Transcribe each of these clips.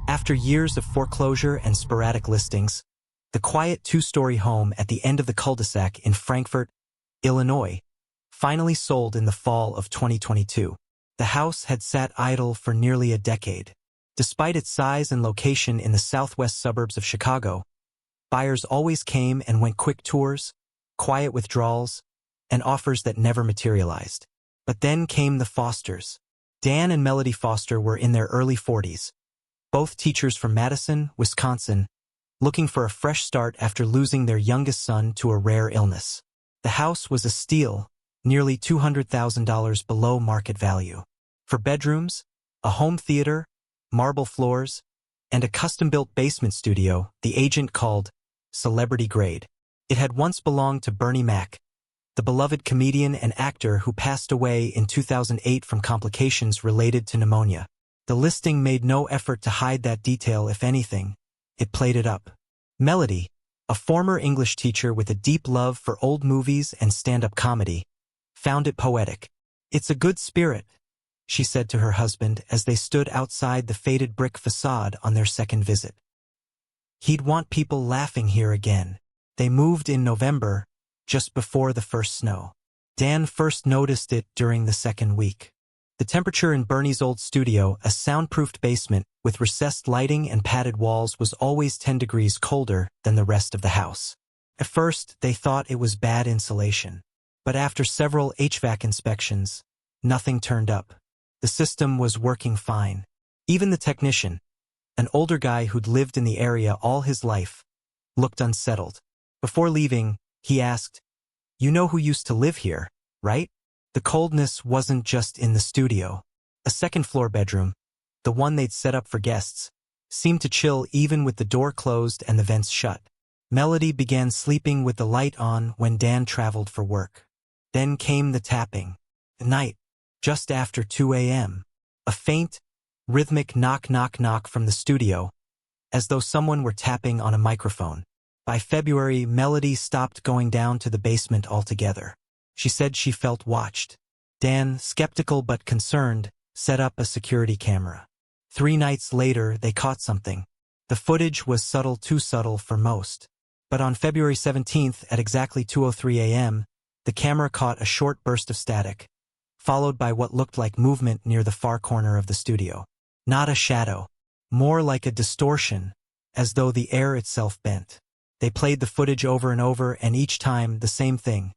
After years of foreclosure and sporadic listings, the quiet two-story home at the end of the cul-de-sac in Frankfort, Illinois, finally sold in the fall of 2022. The house had sat idle for nearly a decade. Despite its size and location in the southwest suburbs of Chicago, buyers always came and went: quick tours, quiet withdrawals, and offers that never materialized. But then came the Fosters. Dan and Melody Foster were in their early 40s, both teachers from Madison, Wisconsin, looking for a fresh start after losing their youngest son to a rare illness. The house was a steal, nearly $200,000 below market value. For bedrooms, a home theater, marble floors, and a custom-built basement studio the agent called celebrity grade. It had once belonged to Bernie Mac, the beloved comedian and actor who passed away in 2008 from complications related to pneumonia. The listing made no effort to hide that detail. If anything, it played it up. Melody, a former English teacher with a deep love for old movies and stand-up comedy, found it poetic. "It's a good spirit," she said to her husband as they stood outside the faded brick facade on their second visit. "He'd want people laughing here again." They moved in November, just before the first snow. Dan first noticed it during the second week. The temperature in Bernie's old studio, a soundproofed basement with recessed lighting and padded walls, was always 10 degrees colder than the rest of the house. At first, they thought it was bad insulation. But after several HVAC inspections, nothing turned up. The system was working fine. Even the technician, an older guy who'd lived in the area all his life, looked unsettled. Before leaving, he asked, "You know who used to live here, right?" The coldness wasn't just in the studio. A second-floor bedroom, the one they'd set up for guests, seemed to chill even with the door closed and the vents shut. Melody began sleeping with the light on when Dan traveled for work. Then came the tapping. At night, just after 2 a.m., a faint, rhythmic knock-knock-knock from the studio, as though someone were tapping on a microphone. By February, Melody stopped going down to the basement altogether. She said she felt watched. Dan, skeptical but concerned, set up a security camera. 3 nights later, they caught something. The footage was subtle, too subtle for most. But on February 17th, at exactly 2:03 a.m., the camera caught a short burst of static, followed by what looked like movement near the far corner of the studio. Not a shadow, more like a distortion, as though the air itself bent. They played the footage over and over, and each time the same thing.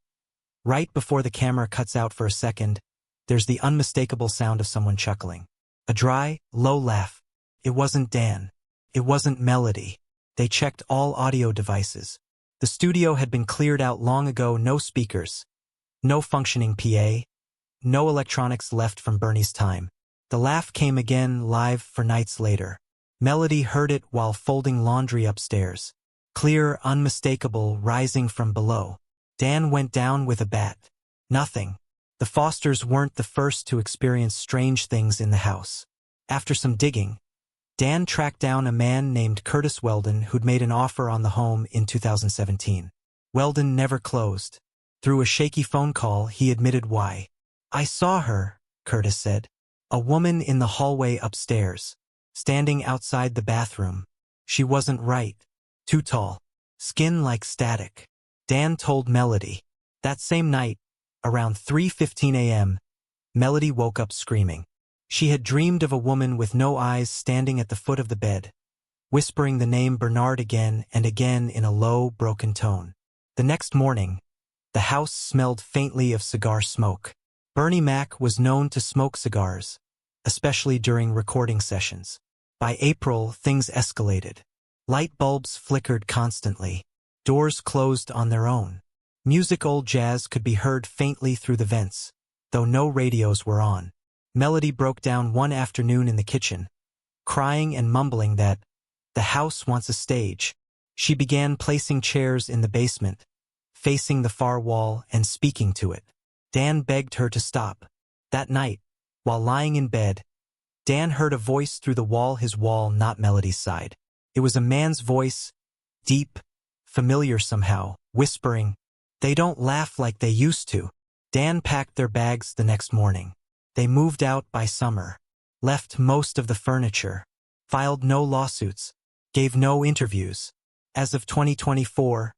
Right before the camera cuts out for a second, there's the unmistakable sound of someone chuckling. A dry, low laugh. It wasn't Dan. It wasn't Melody. They checked all audio devices. The studio had been cleared out long ago. No speakers, no functioning PA, no electronics left from Bernie's time. The laugh came again, live, for nights later. Melody heard it while folding laundry upstairs. Clear, unmistakable, rising from below. Dan went down with a bat. Nothing. The Fosters weren't the first to experience strange things in the house. After some digging, Dan tracked down a man named Curtis Weldon who'd made an offer on the home in 2017. Weldon never closed. Through a shaky phone call, he admitted why. "I saw her," Curtis said. "A woman in the hallway upstairs, standing outside the bathroom. She wasn't right. Too tall. Skin like static." Dan told Melody. That same night, around 3:15 a.m., Melody woke up screaming. She had dreamed of a woman with no eyes standing at the foot of the bed, whispering the name Bernard again and again in a low, broken tone. The next morning, the house smelled faintly of cigar smoke. Bernie Mac was known to smoke cigars, especially during recording sessions. By April, things escalated. Light bulbs flickered constantly. Doors closed on their own. Music, old jazz, could be heard faintly through the vents, though no radios were on. Melody broke down one afternoon in the kitchen, crying and mumbling that the house wants a stage. She began placing chairs in the basement, facing the far wall and speaking to it. Dan begged her to stop. That night, while lying in bed, Dan heard a voice through the wall, his wall, not Melody's side. It was a man's voice, deep, familiar somehow, whispering, "They don't laugh like they used to." Dan packed their bags the next morning. They moved out by summer, left most of the furniture, filed no lawsuits, gave no interviews. As of 2024,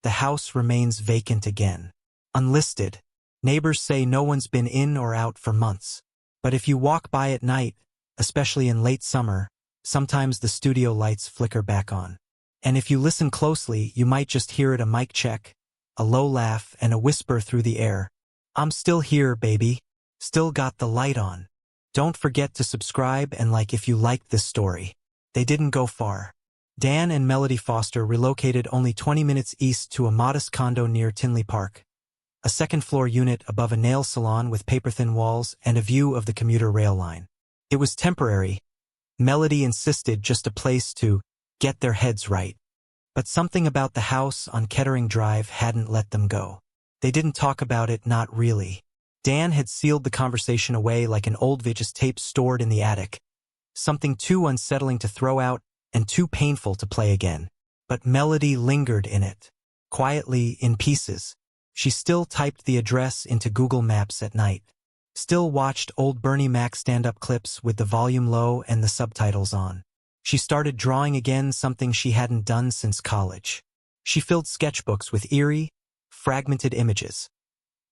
the house remains vacant again. Unlisted. Neighbors say no one's been in or out for months. But if you walk by at night, especially in late summer, sometimes the studio lights flicker back on. And if you listen closely, you might just hear it: a mic check, a low laugh, and a whisper through the air. I'm still here, baby. Still got the light on. Don't forget to subscribe and like if you liked this story. They didn't go far. Dan and Melody Foster relocated only 20 minutes east to a modest condo near Tinley Park, a second-floor unit above a nail salon with paper-thin walls and a view of the commuter rail line. It was temporary. Melody insisted, just a place to get their heads right. But something about the house on Kettering Drive hadn't let them go. They didn't talk about it, not really. Dan had sealed the conversation away like an old VHS tape stored in the attic, something too unsettling to throw out and too painful to play again. But Melody lingered in it, quietly, in pieces. She still typed the address into Google Maps at night, still watched old Bernie Mac stand-up clips with the volume low and the subtitles on. She started drawing again, something she hadn't done since college. She filled sketchbooks with eerie, fragmented images.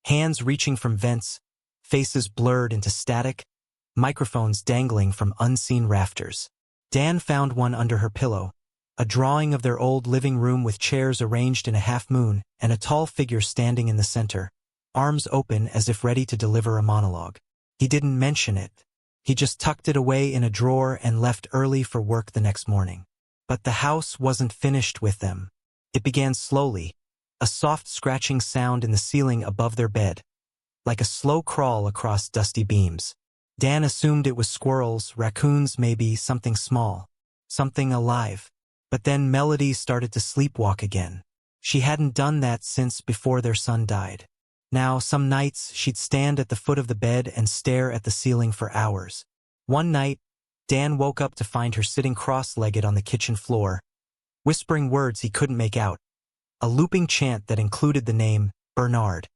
Hands reaching from vents, faces blurred into static, microphones dangling from unseen rafters. Dan found one under her pillow, a drawing of their old living room with chairs arranged in a half-moon and a tall figure standing in the center, arms open as if ready to deliver a monologue. He didn't mention it. He just tucked it away in a drawer and left early for work the next morning. But the house wasn't finished with them. It began slowly, a soft scratching sound in the ceiling above their bed, like a slow crawl across dusty beams. Dan assumed it was squirrels, raccoons maybe, something small, something alive. But then Melody started to sleepwalk again. She hadn't done that since before their son died. Now, some nights, she'd stand at the foot of the bed and stare at the ceiling for hours. One night, Dan woke up to find her sitting cross-legged on the kitchen floor, whispering words he couldn't make out, a looping chant that included the name Bernard,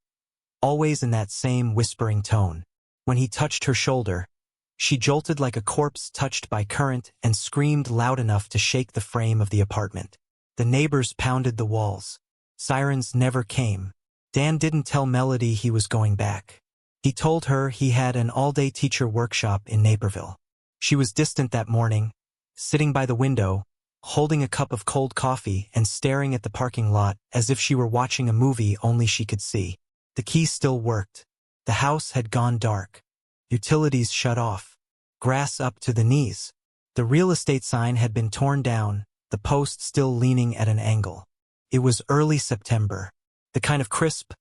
always in that same whispering tone. When he touched her shoulder, she jolted like a corpse touched by current and screamed loud enough to shake the frame of the apartment. The neighbors pounded the walls. Sirens never came. Dan didn't tell Melody he was going back. He told her he had an all-day teacher workshop in Naperville. She was distant that morning, sitting by the window, holding a cup of cold coffee and staring at the parking lot as if she were watching a movie only she could see. The key still worked. The house had gone dark. Utilities shut off. Grass up to the knees. The real estate sign had been torn down, the post still leaning at an angle. It was early September. The kind of crisp,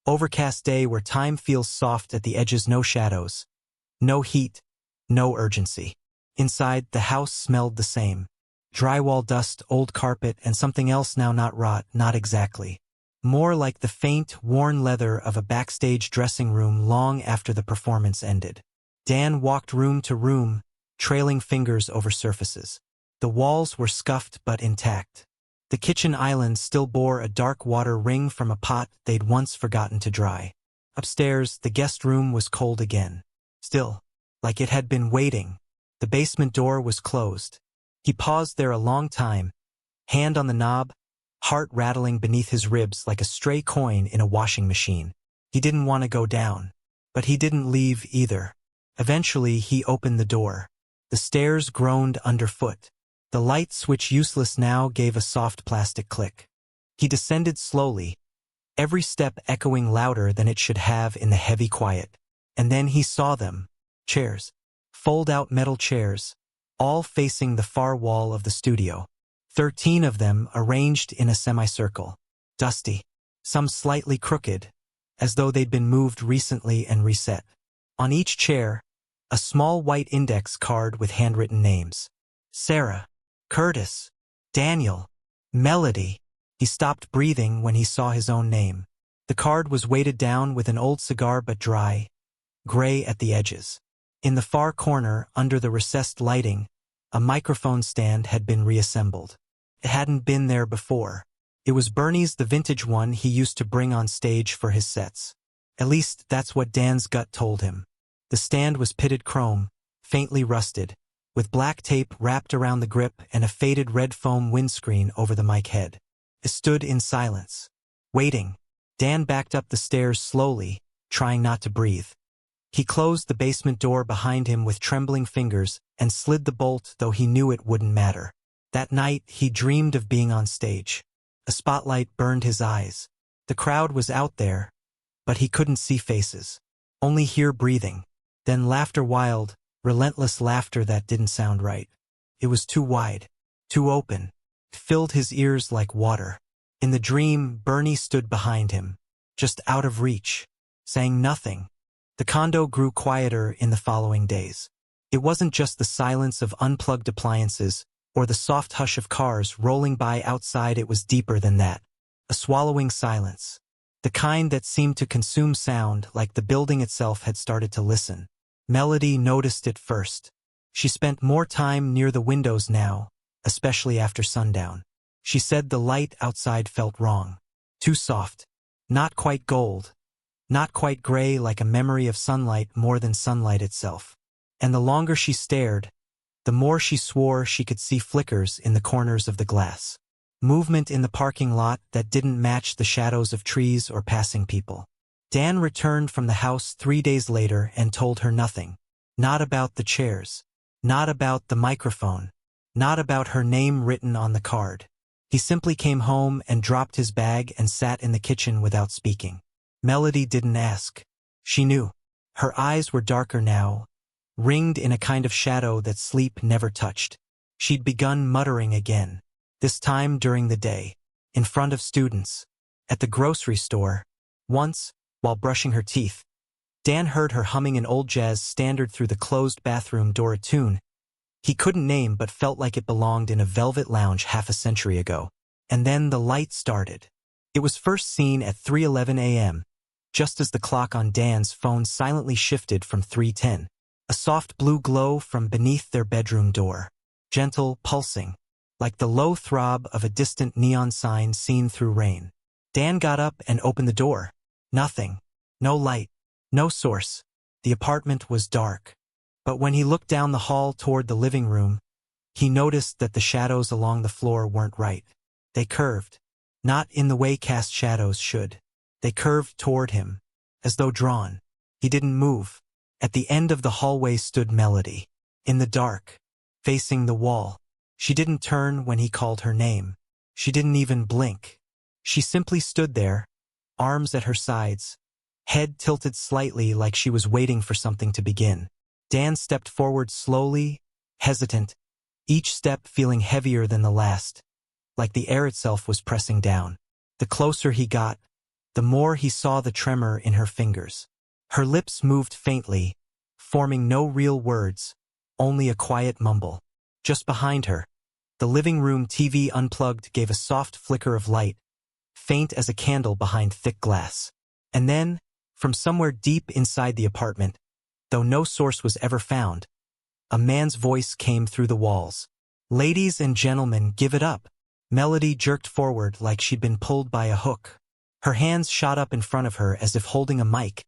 overcast day where time feels soft at the edges, no shadows, no heat, no urgency. Inside, the house smelled the same. Drywall dust, old carpet, and something else now, not rot, not exactly. More like the faint, worn leather of a backstage dressing room long after the performance ended. Dan walked room to room, trailing fingers over surfaces. The walls were scuffed but intact. The kitchen island still bore a dark water ring from a pot they'd once forgotten to dry. Upstairs, the guest room was cold again. Still, like it had been waiting. The basement door was closed. He paused there a long time, hand on the knob, heart rattling beneath his ribs like a stray coin in a washing machine. He didn't want to go down. But he didn't leave either. Eventually, he opened the door. The stairs groaned underfoot. The light switch, useless now, gave a soft plastic click. He descended slowly, every step echoing louder than it should have in the heavy quiet. And then he saw them. Chairs. Fold-out metal chairs, all facing the far wall of the studio. 13 of them arranged in a semicircle. Dusty. Some slightly crooked, as though they'd been moved recently and reset. On each chair, a small white index card with handwritten names. Sarah. Curtis. Daniel. Melody. He stopped breathing when he saw his own name. The card was weighted down with an old cigar but dry, gray at the edges. In the far corner, under the recessed lighting, a microphone stand had been reassembled. It hadn't been there before. It was Bernie's, the vintage one he used to bring on stage for his sets. At least, that's what Dan's gut told him. The stand was pitted chrome, faintly rusted, with black tape wrapped around the grip and a faded red foam windscreen over the mic head. It stood in silence, waiting. Dan backed up the stairs slowly, trying not to breathe. He closed the basement door behind him with trembling fingers and slid the bolt, though he knew it wouldn't matter. That night, he dreamed of being on stage. A spotlight burned his eyes. The crowd was out there, but he couldn't see faces. Only hear breathing. Then laughter, wild, relentless laughter that didn't sound right. It was too wide, too open. It filled his ears like water. In the dream, Bernie stood behind him, just out of reach, saying nothing. The condo grew quieter in the following days. It wasn't just the silence of unplugged appliances or the soft hush of cars rolling by outside. It was deeper than that. A swallowing silence. The kind that seemed to consume sound, like the building itself had started to listen. Melody noticed it first. She spent more time near the windows now, especially after sundown. She said the light outside felt wrong. Too soft. Not quite gold. Not quite gray, like a memory of sunlight more than sunlight itself. And the longer she stared, the more she swore she could see flickers in the corners of the glass. Movement in the parking lot that didn't match the shadows of trees or passing people. Dan returned from the house 3 days later and told her nothing. Not about the chairs. Not about the microphone. Not about her name written on the card. He simply came home and dropped his bag and sat in the kitchen without speaking. Melody didn't ask. She knew. Her eyes were darker now, ringed in a kind of shadow that sleep never touched. She'd begun muttering again, this time during the day, in front of students, at the grocery store. Once, while brushing her teeth, Dan heard her humming an old jazz standard through the closed bathroom door, a tune he couldn't name but felt like it belonged in a velvet lounge half a century ago. And then the light started. It was first seen at 3:11 a.m., just as the clock on Dan's phone silently shifted from 3:10. A soft blue glow from beneath their bedroom door. Gentle, pulsing, like the low throb of a distant neon sign seen through rain. Dan got up and opened the door. Nothing. No light. No source. The apartment was dark. But when he looked down the hall toward the living room, he noticed that the shadows along the floor weren't right. They curved. Not in the way cast shadows should. They curved toward him, as though drawn. He didn't move. At the end of the hallway stood Melody. In the dark, facing the wall. She didn't turn when he called her name. She didn't even blink. She simply stood there, arms at her sides, head tilted slightly like she was waiting for something to begin. Dan stepped forward slowly, hesitant, each step feeling heavier than the last, like the air itself was pressing down. The closer he got, the more he saw the tremor in her fingers. Her lips moved faintly, forming no real words, only a quiet mumble. Just behind her, the living room TV unplugged gave a soft flicker of light, faint as a candle behind thick glass. And then, from somewhere deep inside the apartment, though no source was ever found, a man's voice came through the walls. "Ladies and gentlemen, give it up." Melody jerked forward like she'd been pulled by a hook. Her hands shot up in front of her as if holding a mic,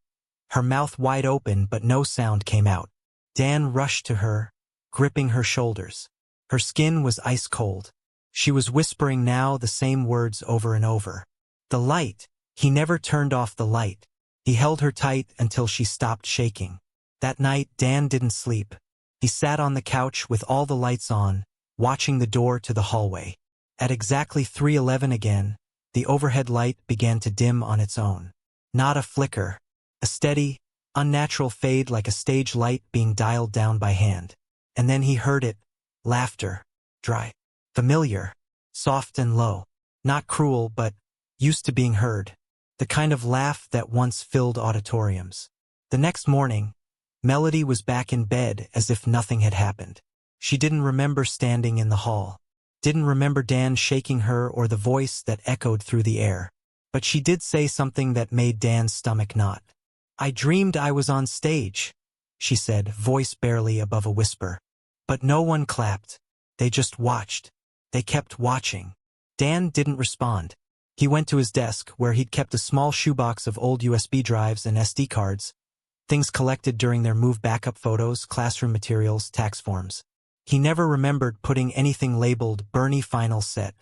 her mouth wide open but no sound came out. Dan rushed to her, gripping her shoulders. Her skin was ice cold. She was whispering now the same words over and over. The light. He never turned off the light. He held her tight until she stopped shaking. That night, Dan didn't sleep. He sat on the couch with all the lights on, watching the door to the hallway. At exactly 3:11 again, the overhead light began to dim on its own. Not a flicker. A steady, unnatural fade like a stage light being dialed down by hand. And then he heard it. Laughter. Dry. Familiar. Soft and low. Not cruel, but used to being heard. The kind of laugh that once filled auditoriums. The next morning, Melody was back in bed as if nothing had happened. She didn't remember standing in the hall. Didn't remember Dan shaking her or the voice that echoed through the air. But she did say something that made Dan's stomach knot. "I dreamed I was on stage," she said, voice barely above a whisper. But no one clapped. They just watched. They kept watching. Dan didn't respond. He went to his desk, where he'd kept a small shoebox of old USB drives and SD cards, things collected during their move, backup photos, classroom materials, tax forms. He never remembered putting anything labeled Bernie Final Set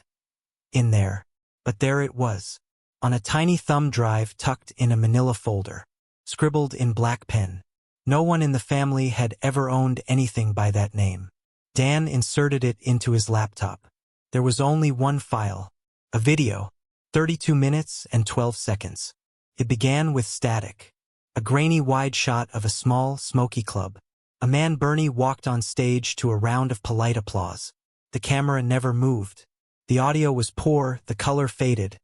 in there, but there it was, on a tiny thumb drive tucked in a manila folder, scribbled in black pen. No one in the family had ever owned anything by that name. Dan inserted it into his laptop. There was only one file, a video, 32 minutes and 12 seconds. It began with static, a grainy wide shot of a small, smoky club. A man Bernie walked on stage to a round of polite applause. The camera never moved. The audio was poor, the color faded,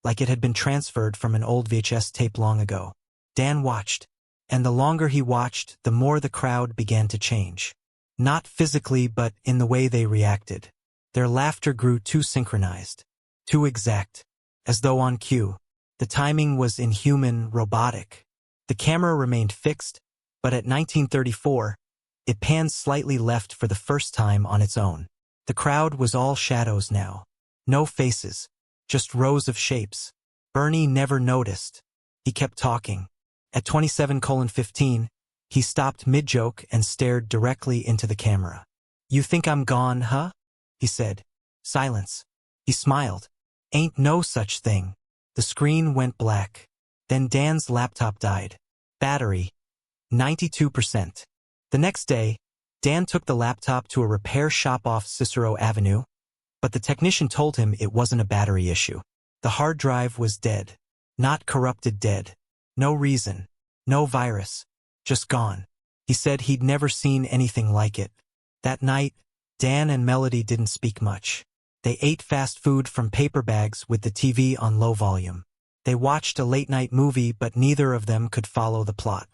like it had been transferred from an old VHS tape long ago. Dan watched, and the longer he watched, the more the crowd began to change. Not physically, but in the way they reacted. Their laughter grew too synchronized, too exact, as though on cue. The timing was inhuman, robotic. The camera remained fixed, but at 1934, it panned slightly left for the first time on its own. The crowd was all shadows now. No faces, just rows of shapes. Bernie never noticed. He kept talking. At 27:15, he stopped mid-joke and stared directly into the camera. "You think I'm gone, huh?" he said. Silence. He smiled. "Ain't no such thing." The screen went black. Then Dan's laptop died. Battery, 92%. The next day, Dan took the laptop to a repair shop off Cicero Avenue, but the technician told him it wasn't a battery issue. The hard drive was dead. Not corrupted, dead. No reason. No virus. Just gone. He said he'd never seen anything like it. That night, Dan and Melody didn't speak much. They ate fast food from paper bags with the TV on low volume. They watched a late-night movie, but neither of them could follow the plot.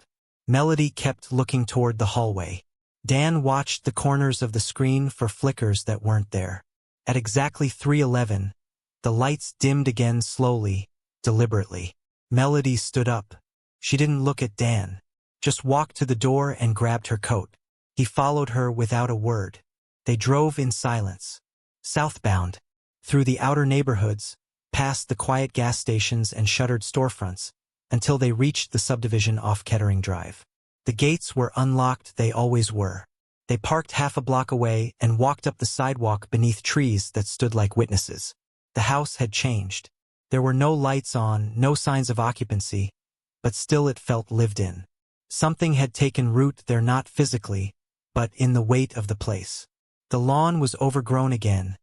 Melody kept looking toward the hallway. Dan watched the corners of the screen for flickers that weren't there. At exactly 3:11, the lights dimmed again slowly, deliberately. Melody stood up. She didn't look at Dan, just walked to the door and grabbed her coat. He followed her without a word. They drove in silence, southbound, through the outer neighborhoods, past the quiet gas stations and shuttered storefronts, until they reached the subdivision off Kettering Drive. The gates were unlocked, they always were. They parked half a block away and walked up the sidewalk beneath trees that stood like witnesses. The house had changed. There were no lights on, no signs of occupancy, but still it felt lived in. Something had taken root there, not physically, but in the weight of the place. The lawn was overgrown again,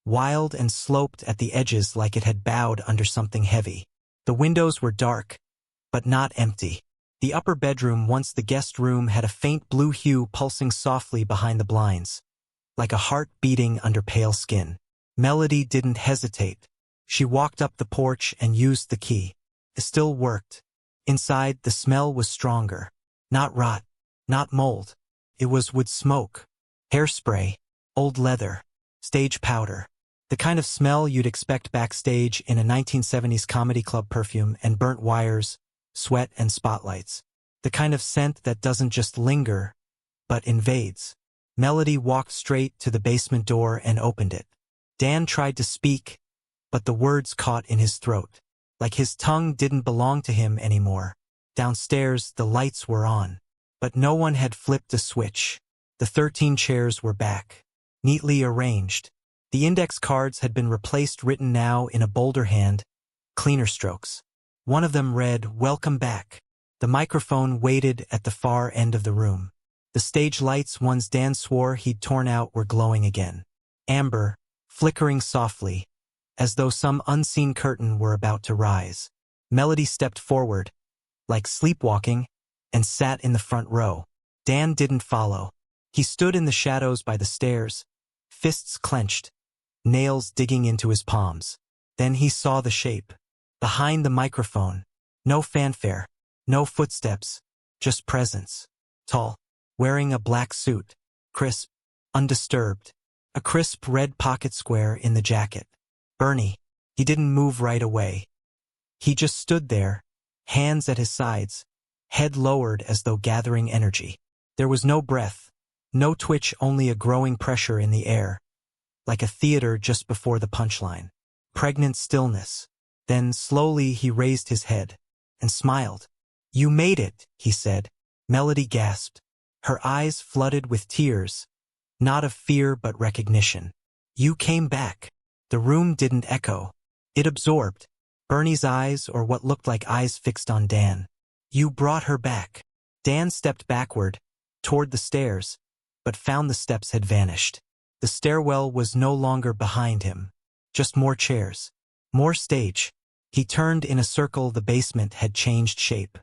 wild and sloped at the edges like it had bowed under something heavy. The windows were dark, but not empty. The upper bedroom, once the guest room, had a faint blue hue pulsing softly behind the blinds, like a heart beating under pale skin. Melody didn't hesitate. She walked up the porch and used the key. It still worked. Inside, the smell was stronger. Not rot, not mold. It was wood smoke, hairspray, old leather, stage powder. The kind of smell you'd expect backstage in a 1970s comedy club, perfume and burnt wires, sweat and spotlights. The kind of scent that doesn't just linger, but invades. Melody walked straight to the basement door and opened it. Dan tried to speak, but the words caught in his throat, like his tongue didn't belong to him anymore. Downstairs, the lights were on, but no one had flipped a switch. The 13 chairs were back, neatly arranged. The index cards had been replaced, written now in a bolder hand, cleaner strokes. One of them read, "Welcome back." The microphone waited at the far end of the room. The stage lights, ones Dan swore he'd torn out, were glowing again. Amber, flickering softly, as though some unseen curtain were about to rise. Melody stepped forward, like sleepwalking, and sat in the front row. Dan didn't follow. He stood in the shadows by the stairs, fists clenched, nails digging into his palms. Then he saw the shape. Behind the microphone. No fanfare. No footsteps. Just presence. Tall. Wearing a black suit. Crisp. Undisturbed. A crisp red pocket square in the jacket. Bernie. He didn't move right away. He just stood there, hands at his sides, head lowered as though gathering energy. There was no breath, no twitch, only a growing pressure in the air, like a theater just before the punchline. Pregnant stillness. Then slowly he raised his head and smiled. "You made it," he said. Melody gasped. Her eyes flooded with tears, Not of fear but recognition. You came back. The room didn't echo. It absorbed. Bernie's eyes, or what looked like eyes, fixed on Dan. You brought her back. Dan stepped backward, toward the stairs, but found the steps had vanished. The stairwell was no longer behind him. Just more chairs. More stage. He turned in a circle. The basement had changed shape.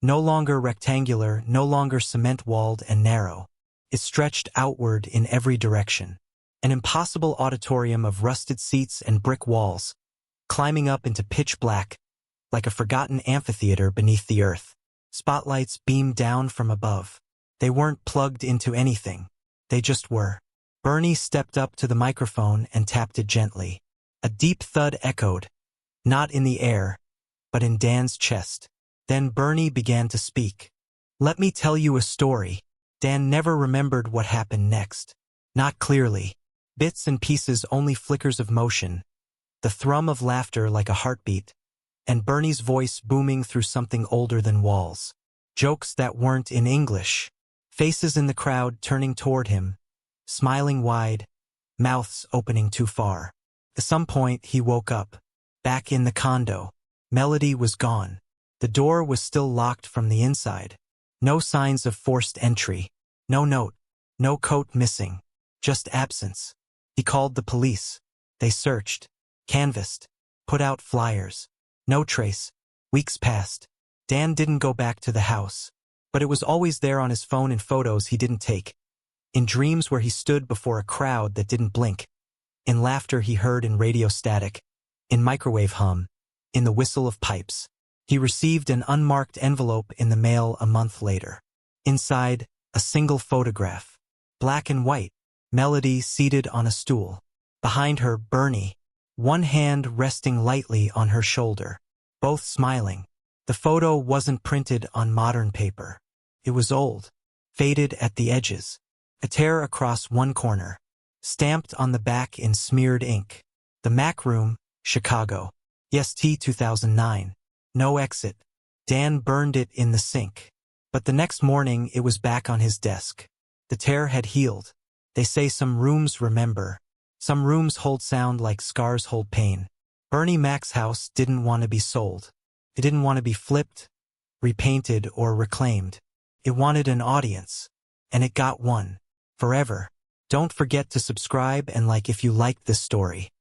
No longer rectangular, no longer cement-walled and narrow. It stretched outward in every direction. An impossible auditorium of rusted seats and brick walls, climbing up into pitch black, like a forgotten amphitheater beneath the earth. Spotlights beamed down from above. They weren't plugged into anything. They just were. Bernie stepped up to the microphone and tapped it gently. A deep thud echoed, not in the air, but in Dan's chest. Then Bernie began to speak. Let me tell you a story. Dan never remembered what happened next. Not clearly. Bits and pieces, only flickers of motion. The thrum of laughter like a heartbeat. And Bernie's voice booming through something older than walls. Jokes that weren't in English. Faces in the crowd turning toward him, smiling wide, mouths opening too far. At some point he woke up. Back in the condo. Melody was gone. The door was still locked from the inside. No signs of forced entry. No note. No coat missing. Just absence. He called the police. They searched. Canvassed. Put out flyers. No trace. Weeks passed. Dan didn't go back to the house. But it was always there on his phone in photos he didn't take. In dreams where he stood before a crowd that didn't blink. In laughter he heard in radio static. In microwave hum. In the whistle of pipes. He received an unmarked envelope in the mail a month later. Inside, a single photograph. Black and white. Melody seated on a stool. Behind her, Bernie. One hand resting lightly on her shoulder. Both smiling. The photo wasn't printed on modern paper. It was old. Faded at the edges. A tear across one corner. Stamped on the back in smeared ink. The Mac Room, Chicago. EST 2009. No exit. Dan burned it in the sink. But the next morning it was back on his desk. The tear had healed. They say some rooms remember. Some rooms hold sound like scars hold pain. Bernie Mac's house didn't want to be sold. It didn't want to be flipped, repainted, or reclaimed. It wanted an audience. And it got one. Forever. Don't forget to subscribe and like if you liked this story.